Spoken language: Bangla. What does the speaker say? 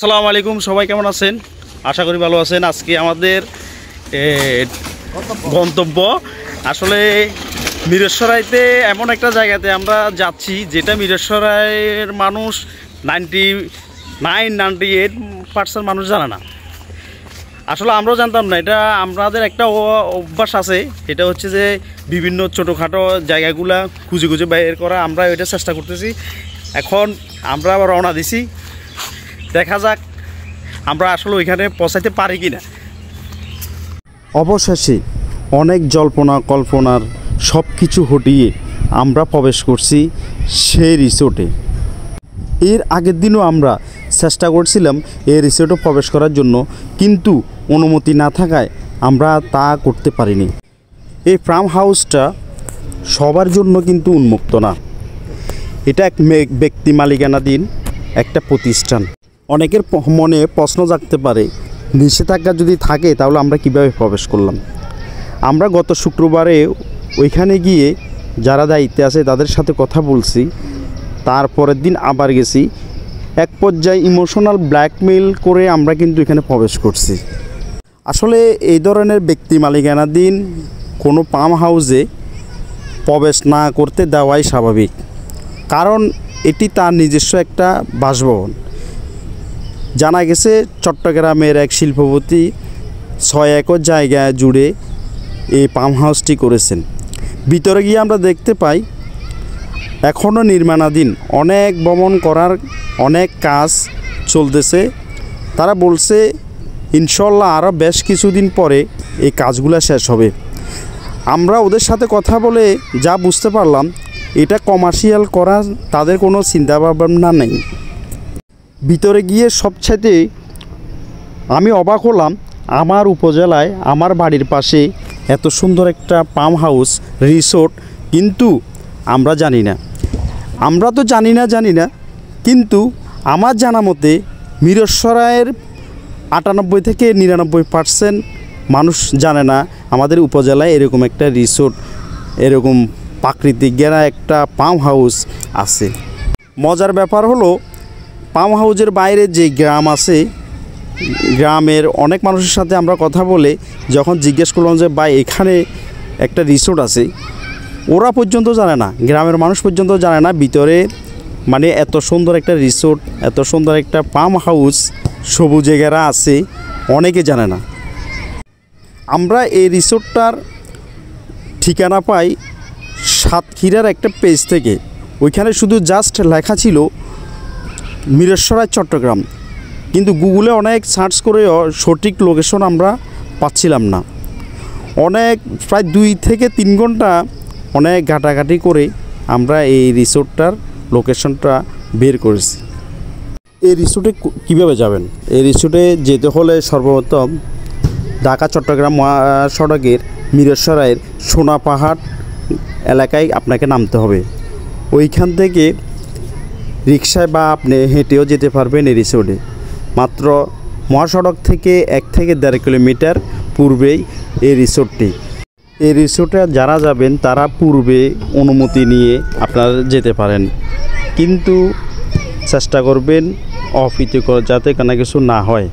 আসসালামু আলাইকুম, সবাই কেমন আছেন? আশা করি ভালো আছেন। আজকে আমাদের গন্তব্য আসলে মিরসরাইতে এমন একটা জায়গাতে আমরা যাচ্ছি যেটা মিরসরাইয়ের মানুষ 98% মানুষ জানে না। আসলে আমরাও জানতাম না। এটা আমাদের একটা অভ্যাস আছে, এটা হচ্ছে যে বিভিন্ন ছোটোখাটো জায়গাগুলা খুঁজে খুঁজে বের করা। আমরা এটা চেষ্টা করতেছি। এখন আমরা আবার রওনা দিছি, দেখা যাক আমরা আসলে ওইখানে পৌঁছাতে পারি কি না। অবশেষে অনেক জল্পনা কল্পনার সব কিছু হটিয়ে আমরা প্রবেশ করছি সেই রিসোর্টে। এর আগের দিনও আমরা চেষ্টা করছিলাম এই রিসোর্টে প্রবেশ করার জন্য, কিন্তু অনুমতি না থাকায় আমরা তা করতে পারিনি। এই ফার্ম হাউসটা সবার জন্য কিন্তু উন্মুক্ত না। এটা এক ব্যক্তি মালিকানাধীন একটা প্রতিষ্ঠান। অনেকের মনে প্রশ্ন জাগতে পারে, নিষেধাজ্ঞা যদি থাকে তাহলে আমরা কিভাবে প্রবেশ করলাম। আমরা গত শুক্রবারে ওইখানে গিয়ে যারা দায়িত্বে আছে তাদের সাথে কথা বলছি, তারপরের দিন আবার গেছি। এক পর্যায়ে ইমোশনাল ব্ল্যাকমেইল করে আমরা কিন্তু এখানে প্রবেশ করছি। আসলে এই ধরনের ব্যক্তি মালিকানাধীন কোনো ফার্ম হাউসে প্রবেশ না করতে দেওয়াই স্বাভাবিক, কারণ এটি তার নিজস্ব একটা বাসভবন। জানা গেছে চট্টগ্রামের এক শিল্পপতি 6 একর জায়গা জুড়ে এই ফার্ম হাউসটি করেছেন। ভিতরে গিয়ে আমরা দেখতে পাই এখনও নির্মাণাধীন অনেক ভবন করার অনেক কাজ চলতেছে। তারা বলছে ইনশাল্লাহ আরও বেশ কিছুদিন পরে এই কাজগুলো শেষ হবে। আমরা ওদের সাথে কথা বলে যা বুঝতে পারলাম, এটা কমার্শিয়াল করার তাদের কোনো চিন্তাভাবনা নেই। ভিতরে গিয়ে সবচাইতে আমি অবাক হলাম, আমার উপজেলায় আমার বাড়ির পাশে এত সুন্দর একটা ফার্ম হাউস রিসোর্ট, কিন্তু আমরা জানি না। আমরা তো জানি না, কিন্তু আমার জানা মতে মিরসরাইয়ের 98 থেকে 99% মানুষ জানে না আমাদের উপজেলায় এরকম একটা রিসোর্ট, এরকম প্রাকৃতিক ঘেরা একটা ফার্ম হাউস আছে। মজার ব্যাপার হলো, ফার্ম হাউসের বাইরে যে গ্রাম আছে, গ্রামের অনেক মানুষের সাথে আমরা কথা বলে যখন জিজ্ঞেস করলাম যে ভাই এখানে একটা রিসোর্ট আছে, ওরা পর্যন্ত জানে না, গ্রামের মানুষ পর্যন্ত জানে না ভিতরে মানে এত সুন্দর একটা রিসোর্ট, এত সুন্দর একটা ফার্ম হাউস সবুজে ঘেরা আছে, অনেকে জানে না। আমরা এই রিসোর্টটার ঠিকানা পাই সাতক্ষীরার একটা পেজ থেকে। ওইখানে শুধু জাস্ট লেখা ছিল মিরসরাই চট্টগ্রাম, কিন্তু গুগলে অনেক সার্চ করেও সঠিক লোকেশন আমরা পাচ্ছিলাম না। প্রায় 2 থেকে 3 ঘন্টা অনেক ঘাটাঘাটি করে আমরা এই রিসোর্টটার লোকেশনটা বের করেছি। এই রিসোর্টে কীভাবে যাবেন? এই রিসোর্টে যেতে হলে সর্বপ্রথম ঢাকা চট্টগ্রাম মহাসড়কের মিরসরাইয়ের সোনা পাহাড় এলাকায় আপনাকে নামতে হবে। ওইখান থেকে রিকশায় বা আপনি হেঁটেও যেতে পারবেন এই রিসোর্টে। মাত্র মহাসড়ক থেকে 1 থেকে 1.5 কিলোমিটার পূর্বেই এই রিসোর্টটি। এই রিসোর্টে যারা যাবেন তারা পূর্বে অনুমতি নিয়ে আপনারা যেতে পারেন, কিন্তু চেষ্টা করবেন অপ্রীতিকর যাতে কোনো কিছু না হয়।